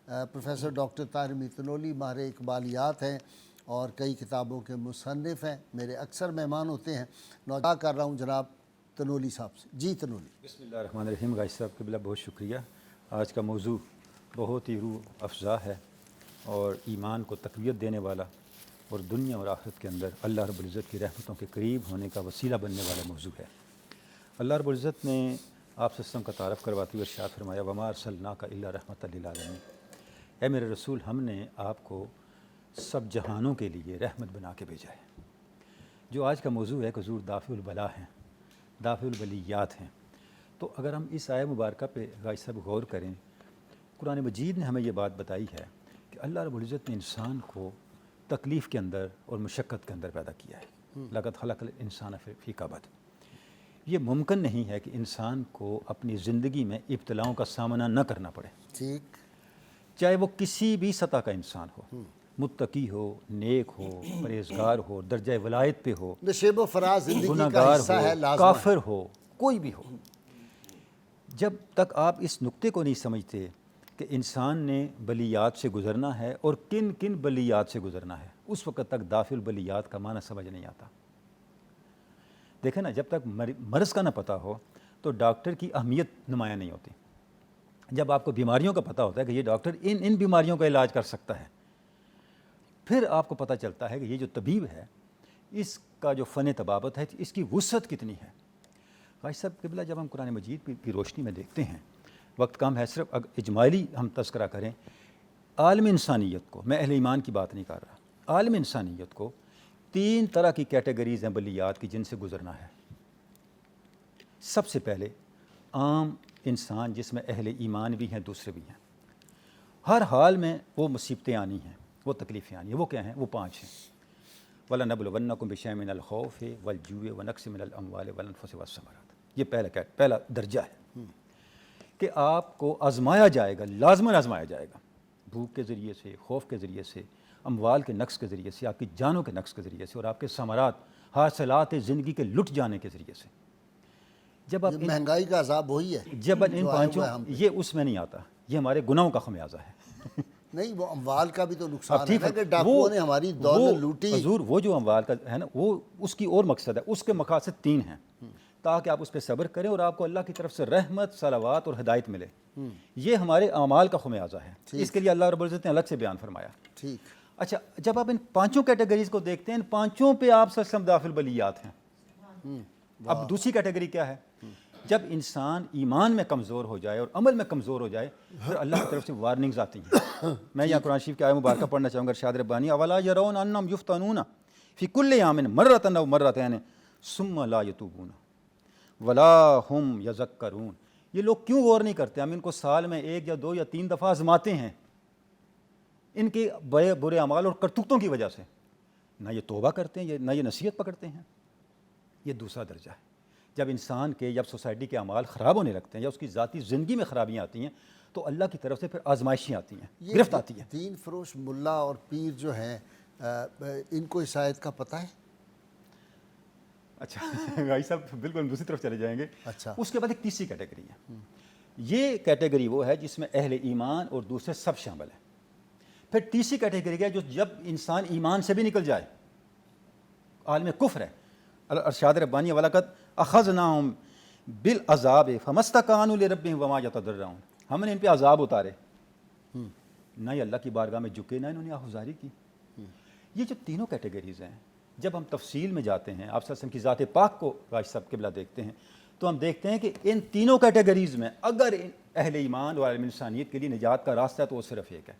Professor doctor Tahir امین تنولی ماہر اقبالیات ہیں اور کئی کتابوں کے مصنف ہیں، میرے اکثر مہمان ہوتے ہیں۔ نوجہ کر رہا ہوں جناب تنولی صاحب سے۔ جی تنولی۔ بسم اللہ الرحمن الرحیم۔ غازی صاحب قبلہ بہت شکریہ۔ آج کا موضوع بہت ہی روح افزا ہے اور ایمان کو تقویت دینے والا اور دنیا اور آخرت کے اندر اللہ رب العزت کی رحمتوں کے قریب ہونے کا وسیلہ بننے والا موضوع ہے۔ اللہ رب العزت نے آپ سے کا تعارف کرواتے ہوئے ارشاد فرمایا وما ارسلناک الا رحمۃ للعالمین، اے میرے رسول ہم نے آپ کو سب جہانوں کے لیے رحمت بنا کے بھیجا ہے۔ جو آج کا موضوع ہے کہ حضور دافع البلا ہیں، دافع البلیات ہیں، تو اگر ہم اس آیہ مبارکہ پہ غازی صاحب غور کریں، قرآن مجید نے ہمیں یہ بات بتائی ہے کہ اللہ رب العزت نے انسان کو تکلیف کے اندر اور مشقت کے اندر پیدا کیا ہے۔ لقد خلق الانسان فی کبد۔ یہ ممکن نہیں ہے کہ انسان کو اپنی زندگی میں ابتلاؤں کا سامنا نہ کرنا پڑے، ٹھیک، چاہے وہ کسی بھی سطح کا انسان ہو، متقی ہو، نیک ہو، پرہیزگار ہو، درجہ ولایت پہ ہو، نشیب و فراز زندگی کا گناہگار حصہ ہو، ہے، لازم ہے۔ کافر ہو، کوئی بھی ہو۔ جب تک آپ اس نقطے کو نہیں سمجھتے کہ انسان نے بلیات سے گزرنا ہے اور کن کن بلیات سے گزرنا ہے، اس وقت تک دافع البلیات کا معنی سمجھ نہیں آتا۔ دیکھیں نا، جب تک مرض کا نہ پتہ ہو تو ڈاکٹر کی اہمیت نمایاں نہیں ہوتی۔ جب آپ کو بیماریوں کا پتہ ہوتا ہے کہ یہ ڈاکٹر ان بیماریوں کا علاج کر سکتا ہے، پھر آپ کو پتہ چلتا ہے کہ یہ جو طبیب ہے اس کا جو فن طبابت ہے اس کی وسعت کتنی ہے۔ غازی صاحب قبلہ جب ہم قرآن مجید کی روشنی میں دیکھتے ہیں، وقت کم ہے، صرف اجمالی ہم تذکرہ کریں، عالم انسانیت کو، میں اہل ایمان کی بات نہیں کر رہا، عالم انسانیت کو 3 طرح کی کیٹیگریز ہیں بلیات کی جن سے گزرنا ہے۔ سب سے پہلے عام انسان جس میں اہل ایمان بھی ہیں دوسرے بھی ہیں، ہر حال میں وہ مصیبتیں آنی ہیں، وہ تکلیفیں آنی ہیں۔ وہ کیا ہیں؟ وہ 5 ہیں۔ وَلَنَبْلُوَنَّكُمْ بِشَيْءٍ مِّنَ الْخَوْفِ وَالْجُوعِ وَنَقْصٍ مِّنَ الْأَمْوَالِ وَالْأَنفُسِ وَالثَّمَرَاتِ۔ یہ پہلا درجہ ہے کہ آپ کو آزمایا جائے گا، لازماً آزمایا جائے گا، بھوک کے ذریعے سے، خوف کے ذریعے سے، اموال کے نقص کے ذریعے سے، آپ کی جانوں کے نقص کے ذریعے سے، اور آپ کے ثمرات، حاصلات زندگی کے لٹ جانے کے ذریعے سے۔ جب آپ مہنگائی کا عذاب وہی ہے جب ان 5 یہ اس میں نہیں آتا، یہ ہمارے گناہوں کا خمیازہ ہے۔ نہیں، وہ اموال کا بھی تو نقصان ہے نا کہ ڈاکوؤں نے ہماری دولت لوٹی۔ حضور وہ جو اموال کا ہے نا، وہ اس کی اور مقصد ہے، اس کے مقاصد 3 ہیں تاکہ آپ اس پہ صبر کریں اور آپ کو اللہ کی طرف سے رحمت، صلوات اور ہدایت ملے۔ یہ ہمارے اعمال کا خمیازہ ہے، اس کے لیے اللہ رب العزت نے الگ سے بیان فرمایا۔ ٹھیک، اچھا، جب آپ ان 5 کیٹیگریز کو دیکھتے ہیں، ان 5 پہ آپ صلی اللہ علیہ وسلم دافع البلیات ہیں۔ اب دوسری کیٹیگری کیا ہے؟ جب انسان ایمان میں کمزور ہو جائے اور عمل میں کمزور ہو جائے، پھر اللہ کی طرف سے وارننگز آتی ہیں۔ میں یہاں قرآن شریف کی آیہ مبارکہ پڑھنا چاہوں گا، ارشاد ربانی اولا یرون انہم یفتنون فی کل یوم مرۃ او مرتین ثم لا یتوبون ولا ہم یذکرون۔ یہ لوگ کیوں غور نہیں کرتے؟ ہم ان کو سال میں 1 یا 2 یا 3 دفعہ آزماتے ہیں ان کے برے اعمال اور کرتوتوں کی وجہ سے، نہ یہ توبہ کرتے ہیں، نہ یہ نصیحت پکڑتے ہیں۔ یہ دوسرا درجہ ہے۔ جب انسان کے، جب سوسائٹی کے اعمال خراب ہونے لگتے ہیں یا اس کی ذاتی زندگی میں خرابیاں آتی ہیں تو اللہ کی طرف سے پھر آزمائشیں آتی ہیں، گرفت آتی ہے۔ دین فروش ملا اور پیر جو ہیں ان کو اس آیت کا پتہ ہے؟ اچھا غازی صاحب بالکل دوسری طرف چلے جائیں گے۔ اچھا، اس کے بعد ایک تیسری کیٹیگری ہے۔ یہ کیٹیگری وہ ہے جس میں اہل ایمان اور دوسرے سب شامل ہیں۔ پھر تیسری کیٹیگری ہے جو جب انسان ایمان سے بھی نکل جائے، عالم کفر ہے۔ ارشاد ربانی وَلَقَدْ أَخَذْنَاهُمْ بِالْعَذَابِ فَمَا اسْتَكَانُوا لِرَبِّهِمْ وَمَا يَتَضَرَّعُونَ۔ ہم نے ان پہ عذاب اتارے، نہ یہ اللہ کی بارگاہ میں جھکے، نہ انہوں نے آہوزاری کی۔ یہ جو تینوں کیٹیگریز ہیں، جب ہم تفصیل میں جاتے ہیں، آپ صلی اللہ علیہ وسلم کی ذات پاک کو غازی صاحب قبلہ دیکھتے ہیں، تو ہم دیکھتے ہیں کہ ان تینوں کیٹیگریز میں اگر اہل ایمان اور عالم انسانیت کے لیے نجات کا راستہ ہے تو وہ صرف ایک ہے،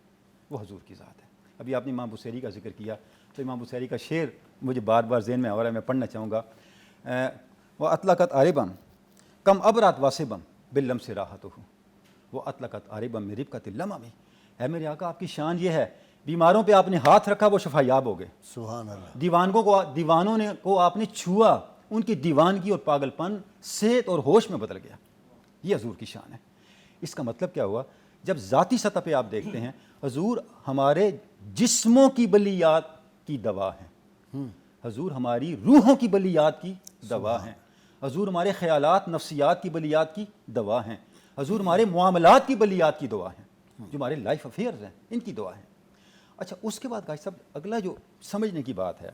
وہ حضور کی ذات ہے۔ ابھی آپ نے امام بصیری کا ذکر کیا تو امام بصیری کا شعر مجھے بار بار ذہن میں آ رہا ہے، میں پڑھنا چاہوں گا۔ وَأَطْلَقَتْ عَرِبًا کم ابرات واسبًا باللمس راحتہ وَأَطْلَقَتْ عَرِبًا من رِبْقَةِ اللَّمَمِ۔ اے میرے آقا، آپ کی شان یہ ہے، بیماروں پہ آپ نے ہاتھ رکھا وہ شفا یاب ہو گئے، سبحان اللہ۔ دیوانوں کو آپ نے چھوا، ان کی دیوانگی اور پاگل پن صحت اور ہوش میں بدل گیا۔ یہ حضور کی شان ہے۔ اس کا مطلب کیا ہوا؟ جب ذاتی سطح پہ آپ دیکھتے ہیں، حضور ہمارے جسموں کی بلیات کی دوا ہیں، حضور ہماری روحوں کی بلیات کی دوا ہیں، حضور ہمارے خیالات نفسیات کی بلیات کی دوا ہیں، حضور ہمارے معاملات کی بلیات کی دوا ہیں۔ جو ہمارے لائف افیئرز ہیں، ان کی دعا ہے۔ اچھا اس کے بعد قاضی صاحب اگلا جو سمجھنے کی بات ہے،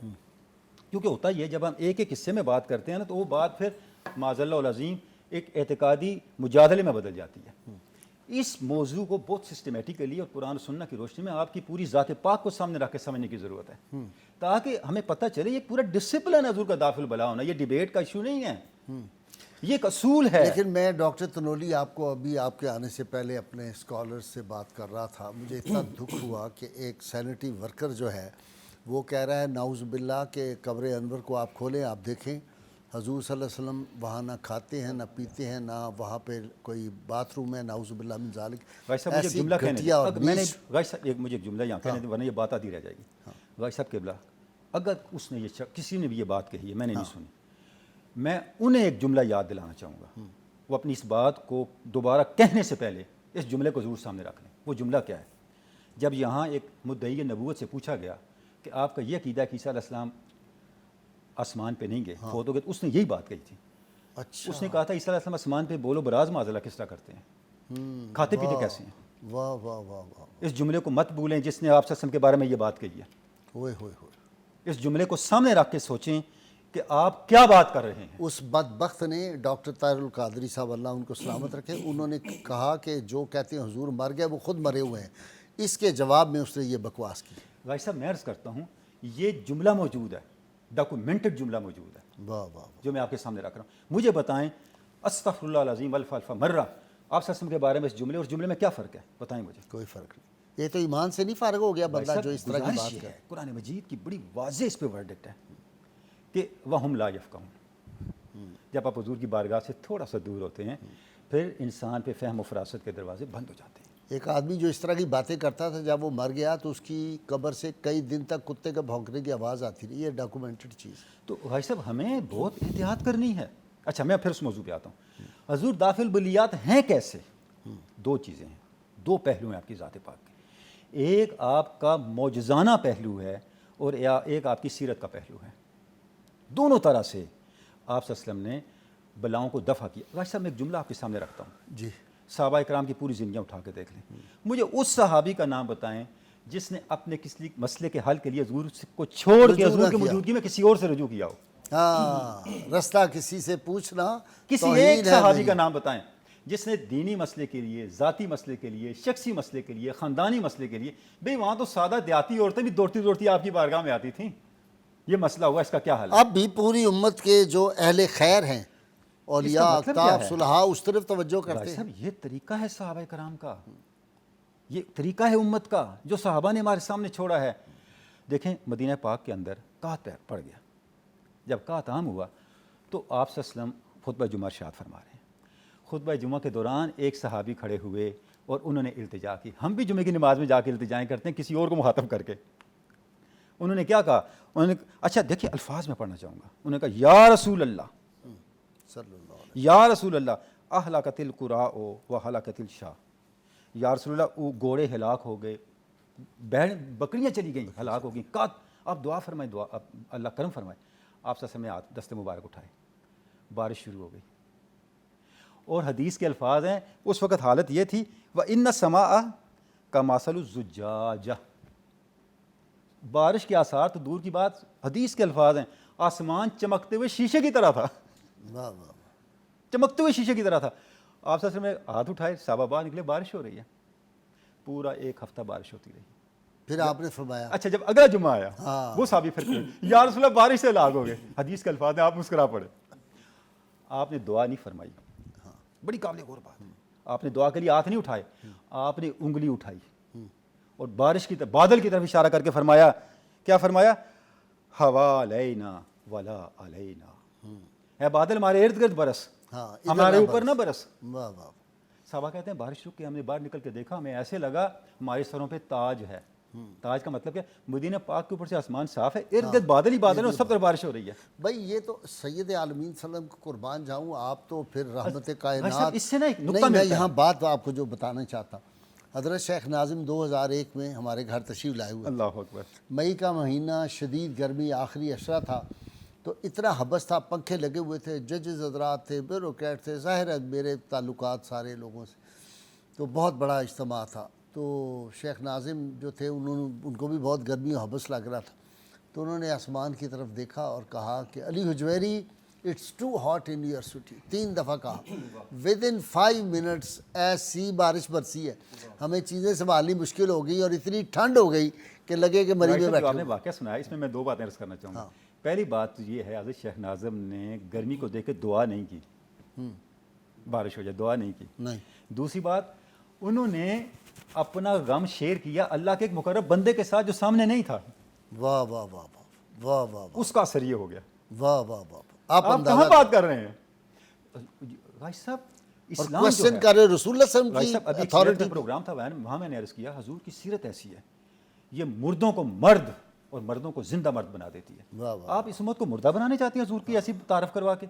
کیونکہ ہوتا یہ جب ہم ایک ایک حصے میں بات کرتے ہیں نا تو وہ بات پھر معاذ اللہ العظیم ایک اعتقادی مجادلے میں بدل جاتی ہے۔ اس موضوع کو بہت سسٹمیٹیکلی اور قرآن و سنہ کی روشنی میں آپ کی پوری ذات پاک کو سامنے رکھ کے سمجھنے کی ضرورت ہے، تاکہ ہمیں پتہ چلے یہ پورا ڈسپلن ہے حضور کا دافع البلاء ہونا، یہ ڈیبیٹ کا ایشو نہیں ہے، یہ ایک اصول ہے۔ لیکن میں ڈاکٹر تنولی آپ کو ابھی آپ کے آنے سے پہلے اپنے اسکالر سے بات کر رہا تھا، مجھے اتنا دکھ ہوا کہ ایک سینیٹری ورکر جو ہے وہ کہہ رہا ہے نعوذ باللہ کہ قبر انور کو آپ کھولیں، آپ دیکھیں حضور صلی اللہ علیہ وسلم وہاں نہ کھاتے ہیں نہ پیتے ہیں، نہ وہاں پہ کوئی باتھ روم ہے، نعوذ باللہ من ذالک۔ غازی صاحب مجھے ایک جملہ کہنے دیں، اور میں نے غازی صاحب ایک مجھے ایک جملہ یہاں کہنے دیں ورنہ یہ بات آتی رہ جائے گی۔ غازی صاحب قبلہ اگر اس نے یہ کسی نے بھی یہ بات کہی ہے، میں نے نہیں سنی، میں انہیں ایک جملہ یاد دلانا چاہوں گا، وہ اپنی اس بات کو دوبارہ کہنے سے پہلے اس جملے کو ضرور سامنے رکھ لیں۔ وہ جملہ کیا ہے؟ جب یہاں ایک مدعی نبوت سے پوچھا گیا کہ آپ کا یہ عقیدہ ہے کہ عیسیٰ علیہ السلام آسمان پہ نہیں گئے، فوت ہو گئے، تو اس نے یہی بات کہی تھی۔ اچھا اس نے کہا تھا عیسیٰ علیہ السلام آسمان پہ بولو براز معاذ اللہ کس طرح کرتے ہیں، کھاتے پیتے کیسے ہیں؟ واہ واہ واہ واہ، اس جملے کو مت بھولیں جس نے آپ صلی اللہ علیہ وسلم کے بارے میں یہ بات کہی ہے۔ ہوئے ہوئے ہوئے، اس جملے کو سامنے رکھ کے سوچیں کہ آپ کیا بات کر رہے ہیں۔ اس بدبخت نے ڈاکٹر طاہر القادری صاحب اللہ ان کو سلامت رکھے، انہوں نے کہا کہ جو کہتے ہیں حضور مر گئے وہ خود مرے ہوئے ہیں، اس کے جواب میں اس نے یہ بکواس کی۔ بھائی صاحب میں عرض کرتا ہوں یہ جملہ موجود ہے، ڈاکومنٹڈ جملہ موجود ہے واہ واہ، جو میں آپ کے سامنے رکھ رہا ہوں۔ مجھے بتائیں استغفر اللہ العظیم الف الف مرہ آپ صلی اللہ علیہ وسلم کے بارے میں اس جملے اور جملے میں کیا فرق ہے؟ بتائیں مجھے۔ کوئی فرق نہیں، یہ تو ایمان سے نہیں فارغ ہو گیا بندہ جو اس طرح کی گزارش بات یہ کرے۔ ہے، قرآن مجید کی بڑی واضح اس پہ ورڈکٹ ہے کہ وَهُمْ لَا يَفْقَهُونَ۔ جب آپ حضور کی بارگاہ سے تھوڑا سا دور ہوتے ہیں پھر انسان پہ فہم و فراست کے دروازے بند ہو جاتے ہیں۔ ایک آدمی جو اس طرح کی باتیں کرتا تھا جب وہ مر گیا تو اس کی قبر سے کئی دن تک کتے کا بھونکنے کی آواز آتی رہی، یہ ڈاکومنٹڈ چیز۔ تو بھائی صاحب ہمیں بہت احتیاط کرنی ہے۔ اچھا میں پھر اس موضوع پہ آتا ہوں، حضور دافع البلیات ہیں کیسے؟ دو چیزیں ہیں، دو پہلو ہیں آپ کی ذات پاک کے، ایک آپ کا معجزانہ پہلو ہے اور ایک آپ کی سیرت کا پہلو ہے۔ دونوں طرح سے آپ صلی اللہ علیہ وسلم نے بلاؤں کو دفع کیا۔ بھائی صاحب میں ایک جملہ آپ کے سامنے رکھتا ہوں، جی، صحابہ اکرام کی پوری زندگیاں اٹھا کے دیکھ لیں، مجھے اس صحابی کا نام بتائیں جس نے اپنے کسی مسئلے کے حل کے لیے حضور کو چھوڑ کے حضور کی موجودگی میں کسی اور سے رجوع کیا ہو۔ ہاں، رستہ کسی سے پوچھنا، کسی توہین ایک ہے صحابی میری۔ کا نام بتائیں جس نے دینی مسئلے کے لیے، ذاتی مسئلے کے لیے، شخصی مسئلے کے لیے، خاندانی مسئلے کے لیے، بھئی وہاں تو سادہ دیہاتی عورتیں بھی دوڑتی دوڑتی آپ کی بارگاہ میں آتی تھیں، یہ مسئلہ ہوا، اس کا کیا حل ہے؟ اب بھی پوری امت کے جو اہل خیر ہیں، اولیاء، مطلب کیا اقطاب، ہے؟ صلحاء، اس طرف توجہ بھائی کرتے ہیں۔ صاحب یہ طریقہ ہے صحابہ کرام کا، یہ طریقہ ہے امت کا جو صحابہ نے ہمارے سامنے چھوڑا ہے۔ دیکھیں مدینہ پاک کے اندر قحط پڑ گیا، جب قحط عام ہوا تو آپ صلی اللہ علیہ وسلم خطبہ جمعہ ارشاد فرما رہے ہیں۔ خطبہ جمعہ کے دوران ایک صحابی کھڑے ہوئے اور انہوں نے التجا کی، ہم بھی جمعے کی نماز میں جا کے التجائیں کرتے ہیں کسی اور کو مخاطب کر کے۔ انہوں نے کیا کہا؟ انہوں نے اچھا دیکھیے الفاظ میں پڑھنا چاہوں گا، انہوں نے کہا یا رسول اللہ، صلی اللہ علیہ یا رسول اللہ اہلکت القراء و ہلکت الشاہ، یا رسول اللہ وہ گھوڑے ہلاک ہو گئے، بکریاں چلی گئیں، ہلاک ہو گئیں، آپ دعا فرمائیں، دعا اللہ کرم فرمائے۔ آپ صلی اللہ علیہ وسلم نے دست مبارک اٹھائے، بارش شروع ہو گئی، اور حدیث کے الفاظ ہیں اس وقت حالت یہ تھی وَإِنَّ السَّمَاءَ كَمَثَلُ الزُّجَّاجَةِ، بارش کے آثار تو دور کی بات، حدیث کے الفاظ ہیں آسمان چمکتے ہوئے شیشے کی طرح تھا، واہ واہ، چمکتے ہوئے شیشے کی طرح تھا۔ آپ صلی اللہ علیہ وسلم نے ہاتھ اٹھائے، صحابہ باہر نکلے، بارش ہو رہی ہے، پورا ایک ہفتہ بارش ہوتی رہی۔ پھر آپ نے فرمایا اچھا جب اگلا جمعہ آیا وہ صحابی پھر کہے یا رسول اللہ بارش سے ہلاک ہو گئے، حدیث کے الفاظ ہیں، آپ مسکرا پڑے۔ آپ نے دعا نہیں فرمائی، بڑی قابل غور بات، آپ نے دعا کے لیے ہاتھ نہیں اٹھائے، آپ نے انگلی اٹھائی اور بارش کی طرف، بادل کی طرف اشارہ کر کے فرمایا، کیا فرمایا؟ حوالینا ولا علینا، اے بادل ہمارے ارد گرد برس، ہاں، ہمارے اوپر نہ برس۔ واہ واہ، صحابہ کہتے ہیں بارش رک کے ہم نے باہر نکل کے دیکھا، ہمیں ایسے لگا ہمارے سروں پہ تاج ہے۔ تاج کا مطلب کیا؟ مدینہ پاک کے اوپر سے آسمان صاف ہے، ارد گرد بادل ہی بادل ہیں اور سب طرف بارش ہو رہی ہے۔ بھائی یہ تو سید عالمین صلی اللہ علیہ وسلم کو قربان جاؤں، آپ تو پھر رحمت بھائی کائنات۔ صاحب اس سے نا ایک نقطہ نہیں، میں ملتا ہے۔ یہاں بات آپ کو جو بتانا چاہتا ہوں، حضرت شیخ ناظم 2001 میں ہمارے گھر تشریف لائے ہوئے، اللہ اکبر، مئی کا مہینہ، شدید گرمی، آخری عشرہ تھا، تو اتنا حبس تھا، پنکھے لگے ہوئے تھے، ججز حضرات تھے، بیوروکریٹ تھے، ظاہر ہے میرے تعلقات سارے لوگوں سے، تو بہت بڑا اجتماع تھا۔ تو شیخ ناظم جو تھے ان کو بھی بہت گرمی و حبس لگ رہا تھا، تو انہوں نے آسمان کی طرف دیکھا اور کہا کہ Ali Hujwiri it's too hot in your city, 3 دفعہ کہا. ود ان 5 منٹس ایسی بارش برسی ہے، ہمیں چیزیں سنبھالنی مشکل ہو گئی اور اتنی ٹھنڈ ہو گئی کہ لگے کہ مری میں جو آپ بیٹھے نے واقعہ سنایا اس میں 2 باتیں عرض کرنا چاہوں گا. پہلی بات تو یہ ہے حضرت شیخ ناظم نے گرمی کو دیکھ کے دعا نہیں کی بارش ہو جائے، دعا نہیں کی. نہیں. دوسری بات، انہوں نے اپنا غم شیئر کیا اللہ کے ایک مقرب بندے کے ساتھ جو سامنے نہیں تھا. واہ واہ واہ واہ واہ واہ اس کا اثر یہ ہو گیا. واہ واہ واہ. آپ کہاں بات کر رہے ہیں بھائی صاحب؟ اسلام جو کوسچن ہے کر رہے رسول اللہ صلی اللہ بھائی علیہ صاحب، ابھی وسلم ایک کی سیرت اتھارٹی. کا پروگرام تھا وہاں میں نے عرض کیا حضور کی سیرت ایسی ہے، یہ مردوں کو مرد اور مردوں کو زندہ مرد بنا دیتی ہے. واہ واہ. آپ اس امت کو مردہ بنانے چاہتے ہیں حضور کی ایسی تعارف کروا کے؟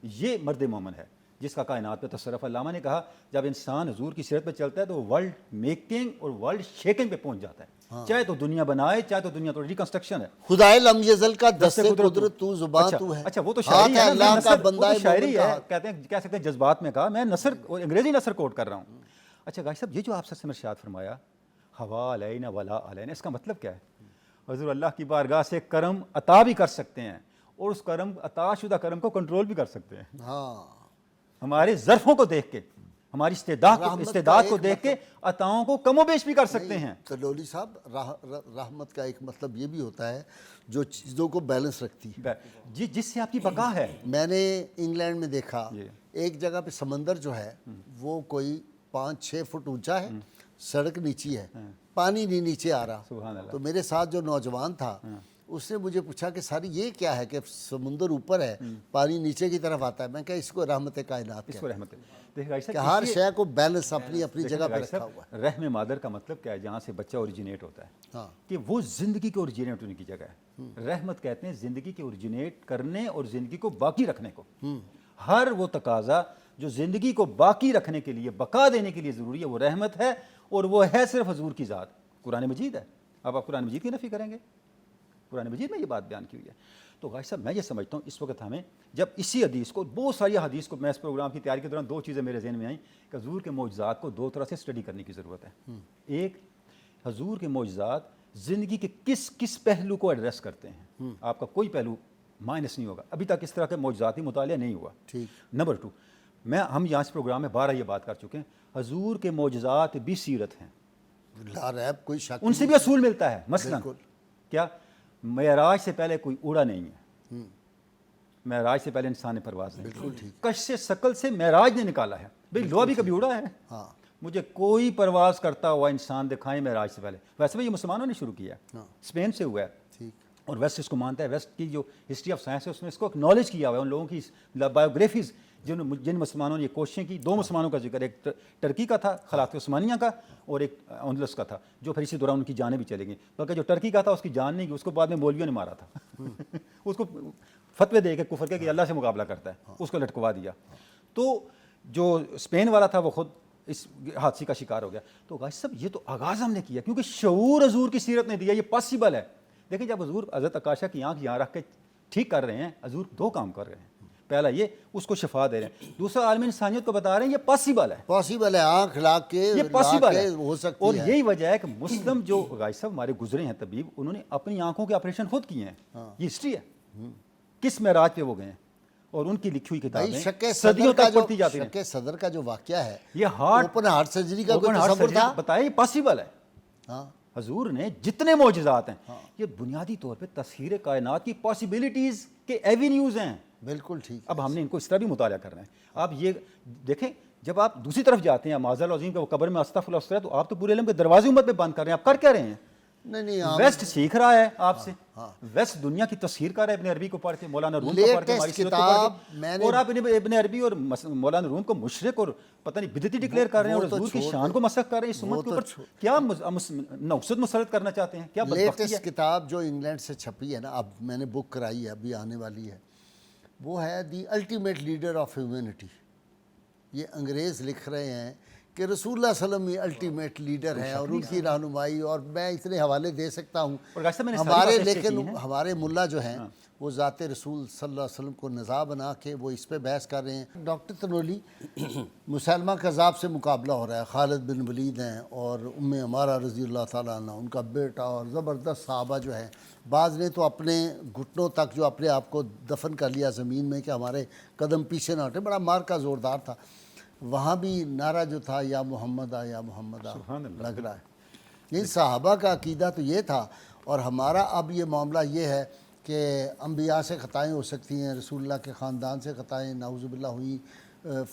یہ مرد مومن ہے جس کا کائنات پہ تصرف. علامہ نے کہا جب انسان حضور کی سیرت پہ چلتا ہے تو وہ ورلڈ میکنگ اور ورلڈ شیکنگ پہ پہنچ جاتا ہے. چاہے تو دنیا بنائے، چاہے تو دنیا تو ریکنسٹرکشن ہے. خدائے لم یزل کا دست قدرت تو زبان تو ہے. اچھا وہ تو شاعری ہے نا، اللہ کا نثر، وہ بندہ تو شاعری ہے، مومن کہتے ہیں کہہ سکتے ہیں جذبات میں کہا. میں نثر اور انگریزی نثر کوٹ کر رہا ہوں. اچھا بھائی صاحب، یہ جو آپ سے ارشاد فرمایا ہوا علینا ولا علینا، اس کا مطلب کیا ہے؟ حضور اللہ کی بارگاہ سے کرم عطا بھی کر سکتے ہیں اور اس کرم عطا شدہ کرم کو کنٹرول بھی کر سکتے ہیں. ہاں. ہمارے ظرفوں کو دیکھ کے، ہماری استعداد کو دیکھ کے عطاؤں کو کم و بیش بھی کر سکتے ہیں. تو لولی صاحب، رحمت کا ایک مطلب یہ بھی ہوتا ہے جو چیزوں کو بیلنس رکھتی ہے. جی، جس سے آپ کی بقا ہے. میں نے انگلینڈ میں دیکھا ایک جگہ پہ سمندر جو ہے وہ کوئی 5-6 فٹ اونچا ہے، سڑک نیچی ہے، پانی نہیں نیچے آ رہا. سبحان اللہ. تو میرے ساتھ جو نوجوان تھا اس نے مجھے پوچھا کہ ساری یہ کیا ہے کہ سمندر اوپر ہے، پانی نیچے کی طرف آتا ہے. میں کہا اس کو رحمت کائنات اس کو رحمت ہے کہ ہر شے کو بیلنس اپنی جگہ پہ رکھا ہوا ہے. رحم مادر کا مطلب کیا ہے؟ جہاں سے بچہ اوریجنیٹ ہوتا ہے، ہاں. کہ وہ زندگی کے اوریجنیٹ ہونے کی جگہ ہے. رحمت کہتے ہیں زندگی کے اوریجنیٹ کرنے اور زندگی کو باقی رکھنے کو. ہر وہ تقاضا جو زندگی کو باقی رکھنے کے لیے، بقا دینے کے لیے ضروری ہے، وہ رحمت ہے، اور وہ ہے صرف حضور کی ذات. قرآن مجید ہے. اب آپ قرآن مجید کی نفی کریں گے؟ قرآن مجید میں یہ بات بیان کی ہوئی ہے. تو غازی صاحب، میں یہ سمجھتا ہوں اس وقت ہمیں جب اسی حدیث کو، بہت ساری حدیث کو، میں اس پروگرام کی تیاری کے دوران 2 چیزیں میرے ذہن میں آئیں کہ حضور کے معجزات کو 2 طرح سے اسٹڈی کرنے کی ضرورت ہے. ایک، حضور کے معجزات زندگی کے کس پہلو کو ایڈریس کرتے ہیں. آپ کا کوئی پہلو مائنس نہیں ہوگا. ابھی تک اس طرح کے معجزاتی مطالعہ نہیں ہوا. ٹھیک. نمبر 2، ہم یہاں اس پروگرام میں 12 یہ بات کر چکے ہیں، حضور کے معجزات بھی سیرت ہیں، لا ریب کوئی شک ان سے بھی اصول ملتا ہے. مثلا کیا؟ معراج سے پہلے کوئی اڑا نہیں ہے. معراج سے پہلے انسان نے پرواز نہیں. بالکل ٹھیک. کش سے ثقل سے معراج نے نکالا ہے. بھئی لوہا بھی کبھی اڑا ہے؟ ہاں. مجھے کوئی پرواز کرتا ہوا انسان دکھائیں معراج سے پہلے. ویسے بھی یہ مسلمانوں نے شروع کیا ہے، اسپین سے ہوا ہے. ٹھیک. اور ویسٹ اس کو مانتا ہے. ویسٹ کی جو ہسٹری آف سائنس ہے اس میں اس کو اکنالج کیا ہوا ہے. ان لوگوں کی بایوگرافیز جن مسلمانوں نے یہ کوششیں کی. 2 مسلمانوں کا ذکر، ایک ٹرکی کا تھا خلافت عثمانیہ کا، اور ایک اندلس کا تھا، جو پھر اسی دوران ان کی جانیں بھی چلی گئیں. بلکہ جو ٹرکی کا تھا اس کی جان نہیں گئی، اس کو بعد میں مولویوں نے مارا تھا. اس کو فتوے دے کے کفر کے کہ اللہ سے مقابلہ کرتا ہے، اس کو لٹکوا دیا. تو جو اسپین والا تھا وہ خود اس حادثے کا شکار ہو گیا. تو غازی صاحب، یہ تو آغاز ہم نے کیا کیونکہ شعور حضور کی سیرت نے دیا. یہ پاسبل ہے. دیکھیں، جب حضور حضرت عکاشہ کی آنکھ یہاں رکھ کے ٹھیک کر رہے ہیں، حضور 2 کام کر رہے ہیں. پہلا یہ اس کو شفا دے رہے ہیں، دوسرا عالم انسانیت کو بتا رہے ہیں یہ پاسبل ہے. پاسبل ہے، آنکھ لا کے یہ پاسبل ہے ہو سکتی اور ہے. یہی وجہ ہے کہ مسلم جو غازی صاحب ہمارے گزرے ہیں طبیب، انہوں نے اپنی آنکھوں کے آپریشن خود کیے ہیں. یہ ہسٹری ہے کس معراج پہ وہ گئے ہیں، اور ان کی لکھی ہوئی کتابیں صدیوں تک پڑھتی جاتی ہیں. شک صدر کا جو واقعہ ہے، یہ ہارٹ اوپن ہارٹ سرجری کا کوئی تصور تھا؟ بتایا یہ پاسبل ہے. ہاں. حضور نے جتنے معجزات ہیں یہ بنیادی طور پہ تسخیر کائنات کی پاسبلٹیز کے ایوینیوز ہیں. بالکل ٹھیک. اب ہم نے ان کو اس طرح بھی مطالعہ کرنا ہے. آپ یہ دیکھیں، جب آپ دوسری طرف جاتے ہیں معاذ العظیم کہ وہ قبر میں استغفر اللہ ہے، تو آپ تو پورے علم کے دروازے امت پہ بند کر رہے ہیں. آپ کر کیا رہے ہیں؟ نہیں ویسٹ سیکھ رہا ہے آپ سے. ویسٹ دنیا کی تسخیر کر رہا ہے. ابن عربی کو پڑھ کے، مولانا روم کو پڑھ کے، ہماری سیرت کو پڑھ کے، اور آپ ابن عربی اور مولانا روم کو مشرک اور پتہ نہیں بدعتی ڈکلیئر کر رہے ہیں، اور حضور کی شان کو مسخ کر رہے ہیں. اس امت کے اوپر کیا نوسط مسلط کرنا چاہتے ہیں؟ کیا بدبختی ہے؟ لیٹسٹ کتاب جو انگلینڈ سے چھپی ہے نا، اب میں نے بک کرائی ہے، ابھی آنے والی ہے، وہ ہے the ultimate leader of humanity. یہ انگریز لکھ رہے ہیں کہ رسول اللہ صلی اللہ علیہ وسلم الٹیمیٹ لیڈر ہیں اور ان کی رہنمائی، اور میں اتنے حوالے دے سکتا ہوں اور گاشتہ میں نے ساری ہمارے، باتیں چیک کی لیکن ہیں۔ ہمارے ملا جو ہیں وہ ذات رسول صلی اللہ علیہ وسلم کو نزاع بنا کے وہ اس پہ بحث کر رہے ہیں۔ ڈاکٹر تنولی، مسلمہ کذاب سے مقابلہ ہو رہا ہے، خالد بن ولید ہیں اور ام عمارہ رضی اللہ تعالیٰ عنہ، ان کا بیٹا، اور زبردست صحابہ جو ہیں، بعض نے تو اپنے گھٹنوں تک جو اپنے آپ کو دفن کر لیا زمین میں کہ ہمارے قدم پیچھے نہ ہٹے، بڑا مار کا زوردار تھا۔ وہاں بھی نعرہ جو تھا یا محمد یا محمد لگ رہا ہے۔ ان صحابہ کا عقیدہ تو یہ تھا، اور ہمارا اب یہ معاملہ یہ ہے کہ انبیاء سے خطائیں ہو سکتی ہیں، رسول اللہ کے خاندان سے خطائیں نعوذ باللہ ہوئی،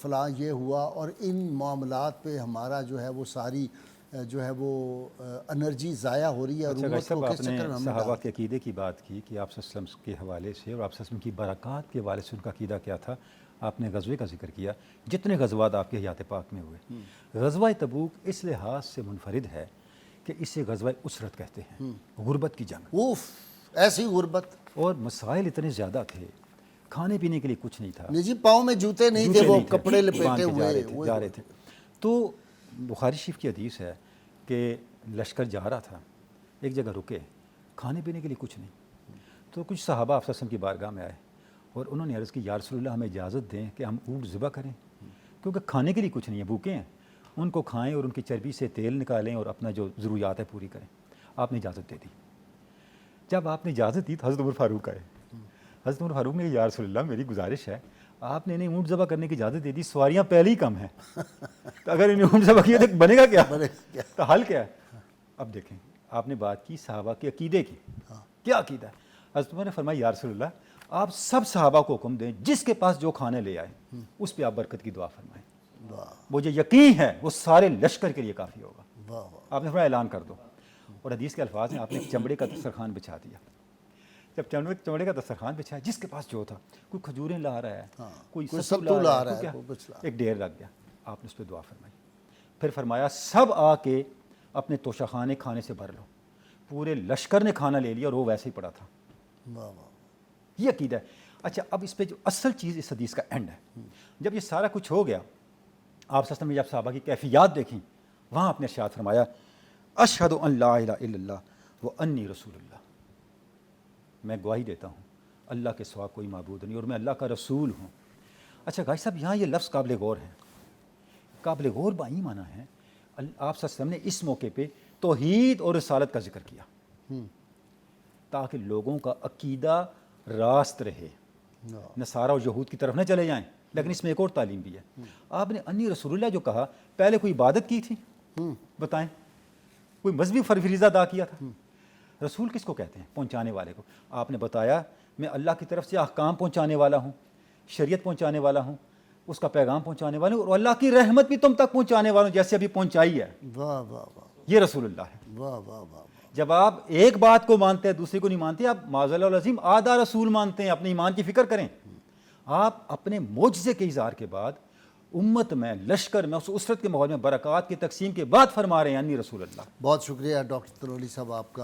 فلاں یہ ہوا، اور ان معاملات پہ ہمارا جو ہے وہ ساری جو ہے وہ انرجی ضائع ہو رہی ہے۔ اچھا امت صاحب، کو آپ کس نے چکر میں ہم صحابہ ڈال- کے عقیدے کی بات کی کہ آپ صلی اللہ علیہ وسلم کے حوالے سے، اور آپ صلی اللہ علیہ وسلم کی برکات کے حوالے سے ان کا عقیدہ کیا تھا۔ آپ نے غزوے کا ذکر کیا، جتنے غزوات آپ کے حیات پاک میں ہوئے، غزوہ تبوک اس لحاظ سے منفرد ہے کہ اسے غزوہ اسرت کہتے ہیں، غربت کی جنگ، اوف، ایسی غربت، اور مسائل اتنے زیادہ تھے، کھانے پینے کے لیے کچھ نہیں تھا، نجی پاؤں میں جوتے نہیں جوتے تھے، وہ نہیں تھے، کپڑے باندھ لپیٹے کے ہوئے جا رہے تھے۔ تو بخاری شریف کی حدیث ہے کہ لشکر جا رہا تھا، ایک جگہ رکے، کھانے پینے کے لیے کچھ نہیں، تو کچھ صحابہ آپ صلی اللہ علیہ وسلم کی بارگاہ میں آئے اور انہوں نے عرض کی، یا رسول اللہ ہمیں اجازت دیں کہ ہم اونٹ ذبح کریں، کیونکہ کھانے کے لیے کچھ نہیں ہے، بھوکے ہیں، ان کو کھائیں اور ان کی چربی سے تیل نکالیں اور اپنا جو ضروریات ہے پوری کریں۔ آپ نے اجازت دے دی۔ جب آپ نے اجازت دی تو حضرت عمر فاروق آئے۔ حضرت عمر فاروق نے کہا، یا رسول اللہ میری گزارش ہے، آپ نے انہیں اونٹ ذبح کرنے کی اجازت دے دی، سواریاں پہلے ہی کم ہیں، تو اگر انہیں اونٹ ذبح کیا تو بنے گا کیا؟ تو حل کیا ہے؟ اب دیکھیں، آپ نے بات کی صحابہ کے عقیدے کی، کیا عقیدہ ہے؟ حضرت عمر نے فرمایا، یا رسول اللہ آپ سب صحابہ کو حکم دیں، جس کے پاس جو کھانے لے آئے اس پہ آپ برکت کی دعا فرمائیں، مجھے یقین ہے وہ سارے لشکر کے لیے کافی ہوگا۔ آپ نے فرمایا اعلان کر دو، اور حدیث کے الفاظ ہیں، آپ نے چمڑے کا دسترخوان بچھا دیا۔ جب چمڑے کا دسترخوان بچھایا، جس کے پاس جو تھا، کوئی کھجوریں لا رہا ہے، کوئی ستو لا رہا ہے، ایک ڈیر لگ گیا، آپ نے اس پہ دعا فرمائی۔ پھر فرمایا سب آ کے اپنے توشخانے کھانے سے بھر لو۔ پورے لشکر نے کھانا لے لیا اور وہ ویسے ہی پڑا تھا۔ یہ عقیدہ ہے۔ اچھا، اب اس پہ جو اصل چیز اس حدیث کا اینڈ ہے، جب یہ سارا کچھ ہو گیا، آپ صلی اللہ علیہ وسلم نے جب صحابہ کی کیفیات دیکھیں، وہاں آپ نے ارشاد فرمایا، اشہد ان لا الہ الا اللہ و انی رسول اللہ، میں گواہی دیتا ہوں اللہ کے سوا کوئی معبود نہیں اور میں اللہ کا رسول ہوں۔ اچھا گاجی صاحب، یہاں یہ لفظ قابل غور ہے، قابل غور بائیں معنی ہے۔ آپ صلی اللہ علیہ وسلم نے اس موقع پہ توحید اور رسالت کا ذکر کیا تاکہ لوگوں کا عقیدہ راست رہے، نصارہ اور یہود کی طرف نہ چلے جائیں۔ لیکن اس میں ایک اور تعلیم بھی ہے۔ آپ نے انی رسول اللہ جو کہا، پہلے کوئی عبادت کی تھی؟ بتائیں، کوئی مذہبی فریضہ ادا کیا تھا؟ رسول کس کو کہتے ہیں؟ پہنچانے والے کو۔ آپ نے بتایا میں اللہ کی طرف سے احکام پہنچانے والا ہوں، شریعت پہنچانے والا ہوں، اس کا پیغام پہنچانے والا ہوں، اور اللہ کی رحمت بھی تم تک پہنچانے والا ہوں، جیسے ابھی پہنچائی ہے۔ واہ واہ واہ، یہ رسول اللہ ہے۔ واہ واہ واہ۔ جب آپ ایک بات کو مانتے ہیں دوسری کو نہیں مانتے، آپ معاذ اللہ العظیم آدھا رسول مانتے ہیں۔ اپنے ایمان کی فکر کریں۔ آپ اپنے معجزے کے اظہار کے بعد امت میں، لشکر میں، اس اسرت کے ماحول میں برکات کی تقسیم کے بعد فرما رہے ہیں انی رسول اللہ۔ بہت شکریہ ڈاکٹر تنولی صاحب آپ کا۔